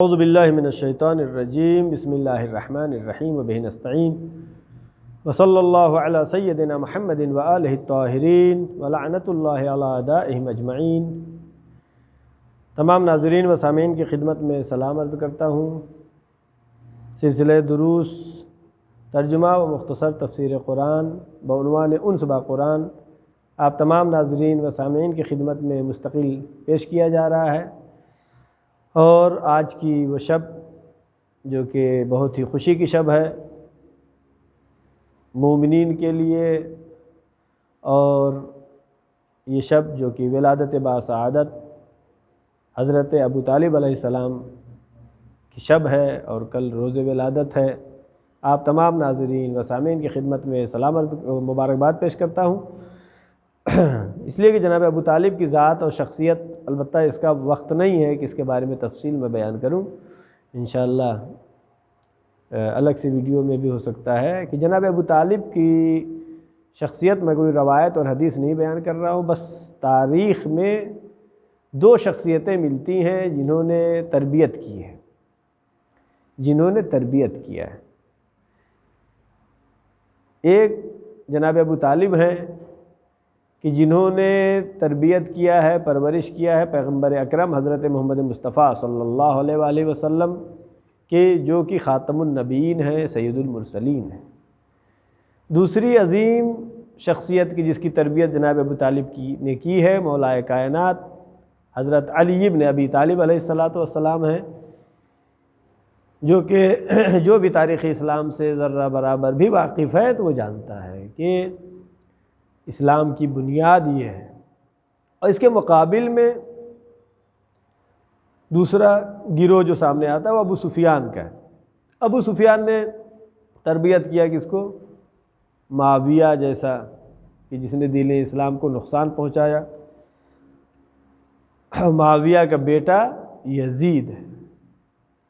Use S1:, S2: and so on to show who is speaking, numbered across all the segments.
S1: اعوذ باللہ من الشیطان الرجیم بسم اللہ الرحمن الرحیم وبہ نستعین وصلی اللہ علی سیدنا محمد وآلہ الطاہرین ولعنۃ اللہ علی اعدائہم اجمعین۔ تمام ناظرین و سامعین کی خدمت میں سلام عرض کرتا ہوں۔ سلسلہ دروس ترجمہ و مختصر تفسیر قرآن بعنوان انس با قرآن آپ تمام ناظرین و سامعین کی خدمت میں مستقل پیش کیا جا رہا ہے، اور آج کی وہ شب جو کہ بہت ہی خوشی کی شب ہے مومنین کے لیے، اور یہ شب جو کہ ولادت باسعادت حضرت ابو طالب علیہ السلام کی شب ہے، اور کل روز ولادت ہے۔ آپ تمام ناظرین و سامعین کی خدمت میں سلام عرض مبارکباد پیش کرتا ہوں، اس لیے کہ جناب ابو طالب کی ذات اور شخصیت، البتہ اس کا وقت نہیں ہے کہ اس کے بارے میں تفصیل میں بیان کروں، انشاءاللہ الگ سے ویڈیو میں بھی ہو سکتا ہے کہ جناب ابو طالب کی شخصیت میں کوئی روایت اور حدیث نہیں بیان کر رہا ہوں، بس تاریخ میں دو شخصیتیں ملتی ہیں جنہوں نے تربیت کی ہے، کیا ہے۔ ایک جناب ابو طالب ہیں کہ جنہوں نے تربیت کیا ہے، پرورش کیا ہے پیغمبر اکرم حضرت محمد مصطفیٰ صلی اللہ علیہ وآلہ وسلم کے، جو کہ خاتم النبیین ہیں، سید المرسلین ہیں۔ دوسری عظیم شخصیت کی جس کی تربیت جناب ابو طالب نے کی ہے، مولا کائنات حضرت علی ابن ابی طالب علیہ السلام ہیں، جو کہ جو بھی تاریخ اسلام سے ذرہ برابر بھی واقف ہے تو وہ جانتا ہے کہ اسلام کی بنیاد یہ ہے۔ اور اس کے مقابل میں دوسرا گروہ جو سامنے آتا ہے وہ ابو سفیان کا ہے۔ ابو سفیان نے تربیت کیا کس کو؟ معاویہ جیسا، کہ جس نے دین اسلام کو نقصان پہنچایا۔ معاویہ کا بیٹا یزید ہے،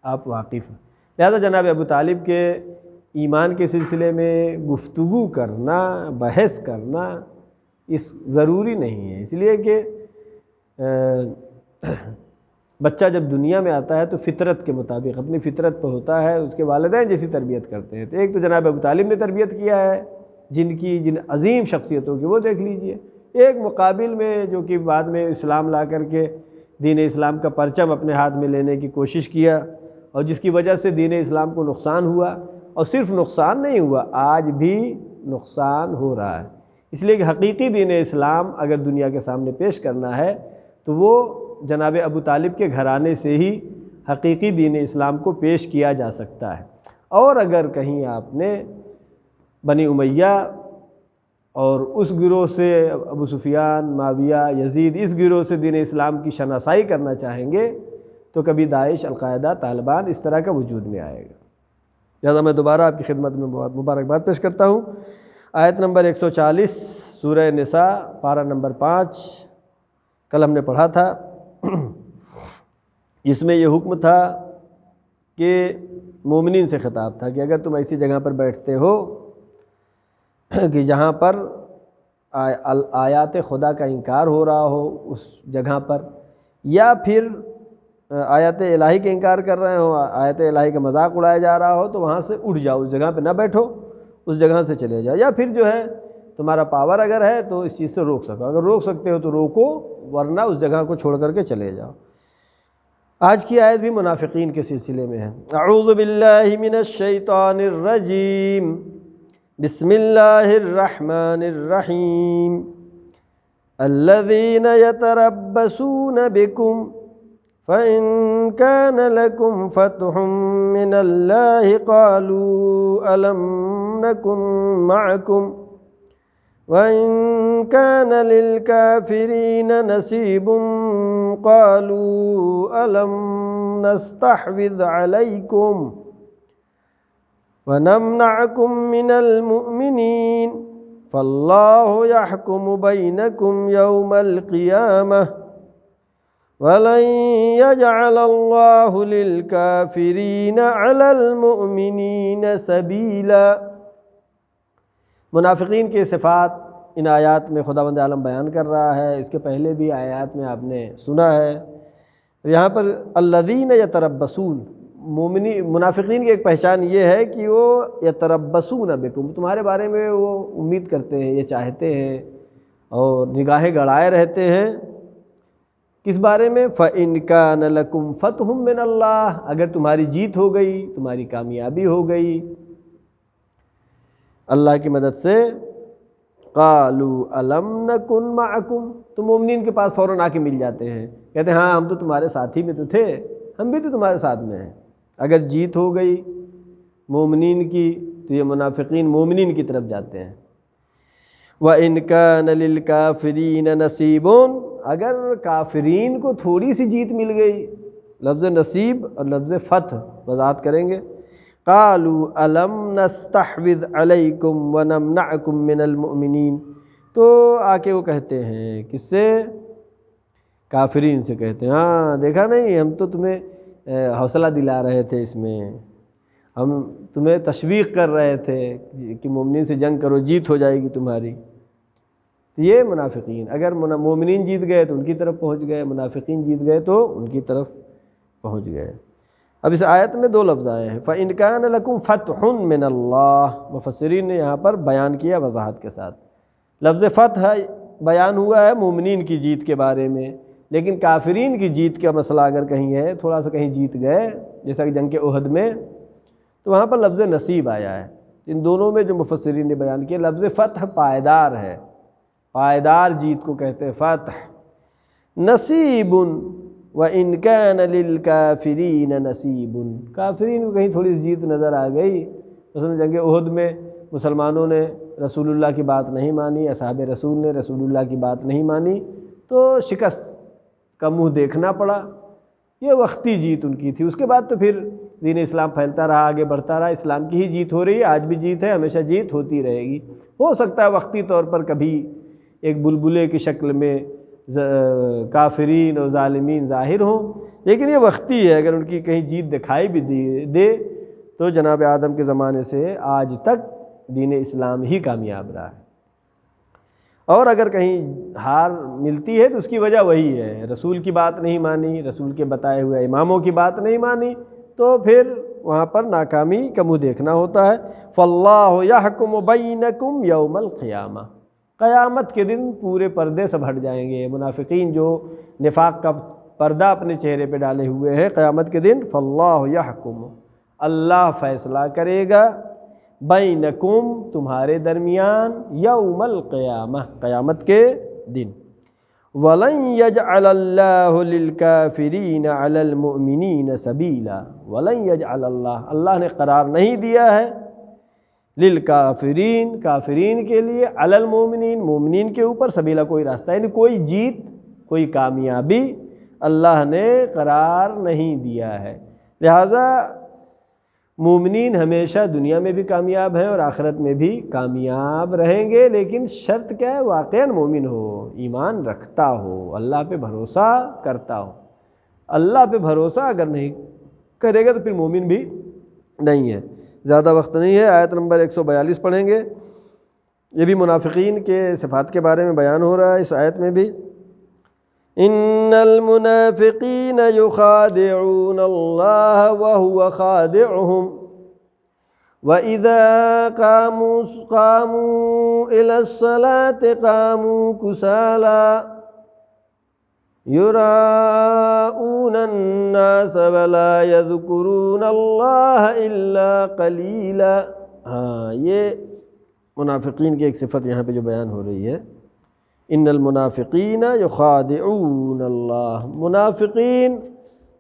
S1: آپ واقف ہیں۔ لہذا جناب ابو طالب کے ایمان کے سلسلے میں گفتگو کرنا، بحث کرنا اس ضروری نہیں ہے، اس لیے کہ بچہ جب دنیا میں آتا ہے تو فطرت کے مطابق اپنی فطرت پہ ہوتا ہے، اس کے والدین جیسی تربیت کرتے ہیں۔ تو ایک تو جناب ابو طالب نے تربیت کیا ہے جن عظیم شخصیتوں کی، وہ دیکھ لیجئے۔ ایک مقابل میں جو کہ بعد میں اسلام لا کر کے دین اسلام کا پرچم اپنے ہاتھ میں لینے کی کوشش کیا، اور جس کی وجہ سے دین اسلام کو نقصان ہوا، اور صرف نقصان نہیں ہوا، آج بھی نقصان ہو رہا ہے۔ اس لیے کہ حقیقی دین اسلام اگر دنیا کے سامنے پیش کرنا ہے تو وہ جناب ابو طالب کے گھرانے سے ہی حقیقی دین اسلام کو پیش کیا جا سکتا ہے۔ اور اگر کہیں آپ نے بنی امیہ اور اس گروہ سے ابو سفیان، معاویہ، یزید، اس گروہ سے دین اسلام کی شناسائی کرنا چاہیں گے تو کبھی داعش، القاعدہ، طالبان اس طرح کا وجود میں آئے گا۔ لہذا میں دوبارہ آپ کی خدمت میں مبارکباد پیش کرتا ہوں۔ آیت نمبر 140 سورہ نساء، پارہ نمبر 5 کل ہم نے پڑھا تھا، اس میں یہ حکم تھا کہ مومنین سے خطاب تھا کہ اگر تم ایسی جگہ پر بیٹھتے ہو کہ جہاں پر آیات خدا کا انکار ہو رہا ہو، اس جگہ پر، یا پھر آیات الہی کے انکار کر رہے ہو، آیات الہی کا مذاق اڑایا جا رہا ہو، تو وہاں سے اٹھ جاؤ، اس جگہ پہ نہ بیٹھو، اس جگہ سے چلے جاؤ، یا پھر جو ہے تمہارا پاور اگر ہے تو اس چیز سے روک سکو، اگر روک سکتے ہو تو روکو، ورنہ اس جگہ کو چھوڑ کر کے چلے جاؤ۔ آج کی آیت بھی منافقین کے سلسلے میں ہے۔ اعوذ باللہ من الشیطان الرجیم، بسم اللہ الرحمن الرحیم، الذین یتربصون بکم فَإِن كَانَ لَكُمْ فَتْحٌ مِّنَ اللَّهِ قَالُوا أَلَمْ نَكُن مَّعَكُمْ وَإِن كَانَ لِلْكَافِرِينَ نَصِيبٌ قَالُوا أَلَمْ نَسْتَحْوِذْ عَلَيْكُمْ وَنَمْنَعْكُمْ مِنَ الْمُؤْمِنِينَ فَاللَّهُ يَحْكُمُ بَيْنَكُمْ يَوْمَ الْقِيَامَةِ وَلَن يَجْعَلَ اللَّهُ لِلْكَافِرِينَ عَلَى الْمُؤْمِنِينَ سَبِيلًا۔ منافقین کی صفات ان آیات میں خداوند عالم بیان کر رہا ہے۔ اس کے پہلے بھی آیات میں آپ نے سنا ہے یہاں پر الذین یتربصون، منافقین کی ایک پہچان یہ ہے کہ وہ یتربصون بکم، تمہارے بارے میں وہ امید کرتے ہیں، یہ چاہتے ہیں اور نگاہیں گڑائے رہتے ہیں، کس بارے میں؟ فَإِنْ كَانَ لَكُمْ فَتْحٌ مِّنَ اللَّهِ، اگر تمہاری جیت ہو گئی، تمہاری کامیابی ہو گئی اللہ کی مدد سے، قَالُوا أَلَمْ نَكُنْ مَعَكُمْ، تو مومنین کے پاس فوراً آ کے مل جاتے ہیں، کہتے ہیں ہاں ہم تو تمہارے ساتھی میں تو تھے، ہم بھی تو تمہارے ساتھ میں ہیں۔ اگر جیت ہو گئی مومنین کی تو یہ منافقین مومنین کی طرف جاتے ہیں۔ وَإِنْ كَانَ لِلْكَافِرِينَ نَصِيبٌ، اگر کافرین کو تھوڑی سی جیت مل گئی، لفظ نصیب اور لفظ فتح وضاحت کریں گے، قَالُوا أَلَمْ نَسْتَحْوِذْ عَلَيْكُمْ وَنَمْنَعْكُمْ مِنَ الْمُؤْمِنِينَ، تو آ کے وہ کہتے ہیں، کس سے؟ کافرین سے کہتے ہیں، ہاں دیکھا نہیں ہم تو تمہیں حوصلہ دلا رہے تھے، اس میں ہم تمہیں تشویق کر رہے تھے کہ مومنین سے جنگ کرو، جیت ہو جائے گی تمہاری۔ یہ منافقین، اگر مومنین جیت گئے تو ان کی طرف پہنچ گئے، منافقین جیت گئے تو ان کی طرف پہنچ گئے۔ اب اس آیت میں دو لفظ آئے ہیں، فَإِنْ كَانَ لَكُمْ فَتْحٌ مِّنَ اللَّهِ، مفسرین نے یہاں پر بیان کیا وضاحت کے ساتھ، لفظ فتح بیان ہوا ہے مومنین کی جیت کے بارے میں، لیکن کافرین کی جیت کا مسئلہ اگر کہیں ہے، تھوڑا سا کہیں جیت گئے جیسا کہ جنگ احد میں، تو وہاں پر لفظ نصیب آیا ہے۔ ان دونوں میں جو مفسرین نے بیان کیا، لفظ فتح پائیدار ہے، پائیدار جیت کو کہتے ہیں فتح۔ نصیب وَإِنْ كَانَ لِلْكَافِرِينَ نَصِيبٌ، کافرین کو کہیں تھوڑی سی جیت نظر آ گئی، مثلا جنگ احد میں مسلمانوں نے رسول اللہ کی بات نہیں مانی، اصحاب رسول نے رسول اللہ کی بات نہیں مانی، تو شکست کا منہ دیکھنا پڑا، یہ وقتی جیت ان کی تھی۔ اس کے بعد تو پھر دین اسلام پھیلتا رہا، آگے بڑھتا رہا، اسلام کی ہی جیت ہو رہی ہے، آج بھی جیت ہے، ہمیشہ جیت ہوتی رہے گی۔ ہو سکتا ہے وقتی طور پر کبھی ایک بلبلے کی شکل میں کافرین اور ظالمین ظاہر ہوں، لیکن یہ وقتی ہے۔ اگر ان کی کہیں جیت دکھائی بھی دے تو جناب آدم کے زمانے سے آج تک دین اسلام ہی کامیاب رہا ہے، اور اگر کہیں ہار ملتی ہے تو اس کی وجہ وہی ہے، رسول کی بات نہیں مانی، رسول کے بتائے ہوئے اماموں کی بات نہیں مانی، تو پھر وہاں پر ناکامی کا منہ دیکھنا ہوتا ہے۔ فَاللَّهُ يَحْكُمُ بَيْنَكُمْ يَوْمَ الْقِيَامَةِ، قیامت کے دن پورے پردے سب ہٹ جائیں گے، منافقین جو نفاق کا پردہ اپنے چہرے پہ ڈالے ہوئے ہیں، قیامت کے دن فَاللَّهُ يَحْكُمُ، اللہ فیصلہ کرے گا، بینکم تمہارے درمیان، یوم القیامہ قیامت کے دن، وَلَن يَجْعَلَ اللَّهُ لِلْكَافِرِينَ عَلَى الْمُؤْمِنِينَ سَبِيلًا، وَلَن يَجْعَلَ اللہ نے قرار نہیں دیا ہے، للکافرین کافرین کے لیے، علی المؤمنین مومنین کے اوپر، سبیلا کوئی راستہ، یعنی کوئی جیت کوئی کامیابی اللہ نے قرار نہیں دیا ہے۔ لہٰذا مومنین ہمیشہ دنیا میں بھی کامیاب ہیں اور آخرت میں بھی کامیاب رہیں گے، لیکن شرط کیا ہے؟ واقعاً مومن ہو، ایمان رکھتا ہو، اللہ پہ بھروسہ کرتا ہو۔ اللہ پہ بھروسہ اگر نہیں کرے گا تو پھر مومن بھی نہیں ہے۔ زیادہ وقت نہیں ہے، آیت نمبر 142 پڑھیں گے، یہ بھی منافقین کے صفات کے بارے میں بیان ہو رہا ہے اس آیت میں بھی۔ ان المنافقین یخادعون اللہ وهو خادعهم وَإِذَا قاموا إِلَى الصَّلَاةِ قَامُوا كُسَالَىٰ يُرَاءُونَ النَّاسَ وَلَا يَذْكُرُونَ اللَّهَ إِلَّا قَلِيلًا۔ ہاں، یہ منافقین کی ایک صفت یہاں پہ جو بیان ہو رہی ہے، ان المنافقین یخادعون اللہ، منافقین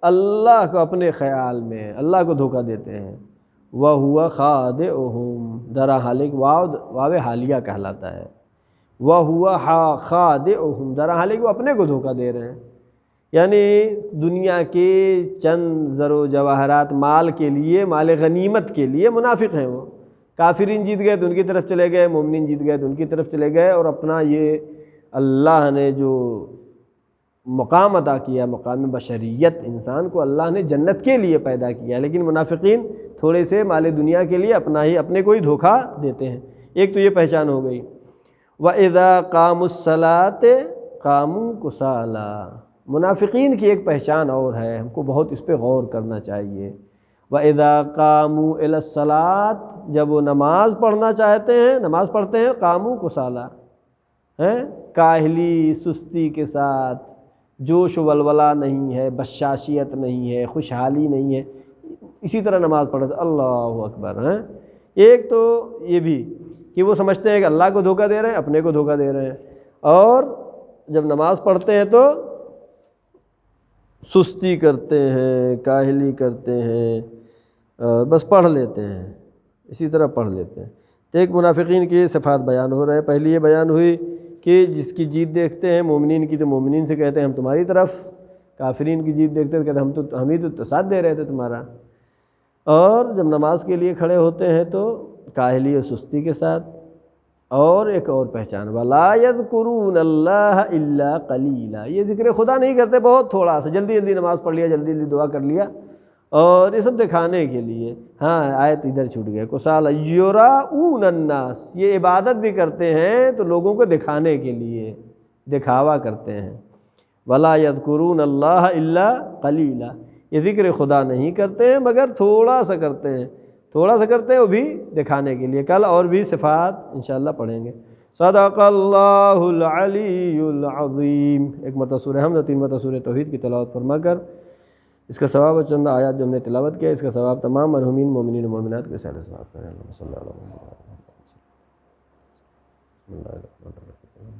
S1: اللہ کو اپنے خیال میں اللہ کو دھوکہ دیتے ہیں، وَهُوَ خَادِعُهُمْ، درا حالک واو حالیہ کہلاتا ہے، وَهُوَ خَادِعُهُمْ درا حالک وہ اپنے کو دھوکہ دے رہے ہیں، یعنی دنیا کے چند زر و جواہرات مال کے لیے، مال غنیمت کے لیے منافق ہیں وہ۔ کافرین جیت گئے تو ان کی طرف چلے گئے، مومنین جیت گئے تو ان کی طرف چلے گئے، اور اپنا یہ اللہ نے جو مقام عطا کیا، مقام بشریت، انسان کو اللہ نے جنت کے لیے پیدا کیا، لیکن منافقین تھوڑے سے مال دنیا کے لیے اپنے کو ہی دھوکہ دیتے ہیں۔ ایک تو یہ پہچان ہو گئی۔ وَإِذَا قَامُوا الصَّلَاةَ قَامُوا كُسَالَىٰ، منافقین کی ایک پہچان اور ہے، ہم کو بہت اس پہ غور کرنا چاہیے۔ وَإِذَا قَامُوا إِلَى الصَّلَاةِ، جب وہ نماز پڑھنا چاہتے ہیں، نماز پڑھتے ہیں، قاموا کسالى، کاہلی سستی کے ساتھ، جوش و ولولہ نہیں ہے، بشاشیت نہیں ہے، خوشحالی نہیں ہے، اسی طرح نماز پڑھتے اللہ اکبر۔ ایک تو یہ بھی کہ وہ سمجھتے ہیں کہ اللہ کو دھوکہ دے رہے ہیں، اپنے کو دھوکہ دے رہے ہیں، اور جب نماز پڑھتے ہیں تو سستی کرتے ہیں، کاہلی کرتے ہیں، بس پڑھ لیتے ہیں، اسی طرح پڑھ لیتے ہیں۔ تو ایک منافقین کی صفات بیان ہو رہے ہیں۔ پہلی یہ بیان ہوئی کہ جس کی جیت دیکھتے ہیں مومنین کی، تو مومنین سے کہتے ہیں ہم تمہاری طرف، کافرین کی جیت دیکھتے ہیں تو کہتے ہیں ہم ہی تو ساتھ دے رہے تھے تمہارا۔ اور جب نماز کے لیے کھڑے ہوتے ہیں تو کاہلی اور سستی کے ساتھ۔ اور ایک اور پہچان، وَلَا يَذْكُرُونَ اللَّهَ إِلَّا قَلِيلًا، یہ ذکر خدا نہیں کرتے، بہت تھوڑا سا، جلدی جلدی نماز پڑھ لیا، جلدی جلدی دعا کر لیا، اور یہ سب دکھانے کے لیے۔ ہاں آیت ادھر چھوٹ گئے، کسالى يُرَاؤُونَ النَّاسَ، یہ عبادت بھی کرتے ہیں تو لوگوں کو دکھانے کے لیے، دکھاوا کرتے ہیں۔ وَلَا يَذْكُرُونَ اللَّهَ إِلَّا قَلِيلًا، یہ ذکر خدا نہیں کرتے ہیں مگر تھوڑا سا کرتے ہیں، تھوڑا سا کرتے ہیں، وہ بھی دکھانے کے لیے۔ کل اور بھی صفات انشاءاللہ پڑھیں گے۔ صدق اللہ العلی العظیم۔ ایک مرتبہ سورہ حمد اور 3 مرتبہ سورہ توحید کی تلاوت فرما کر اس کا ثواب اور چند آیات جو ہم نے تلاوت کیا، اس کا ثواب تمام مرحومین مومنین و مومنات کے ساتھ ثواب کریں۔ اللہ صلی اللہ علیہ وسلم۔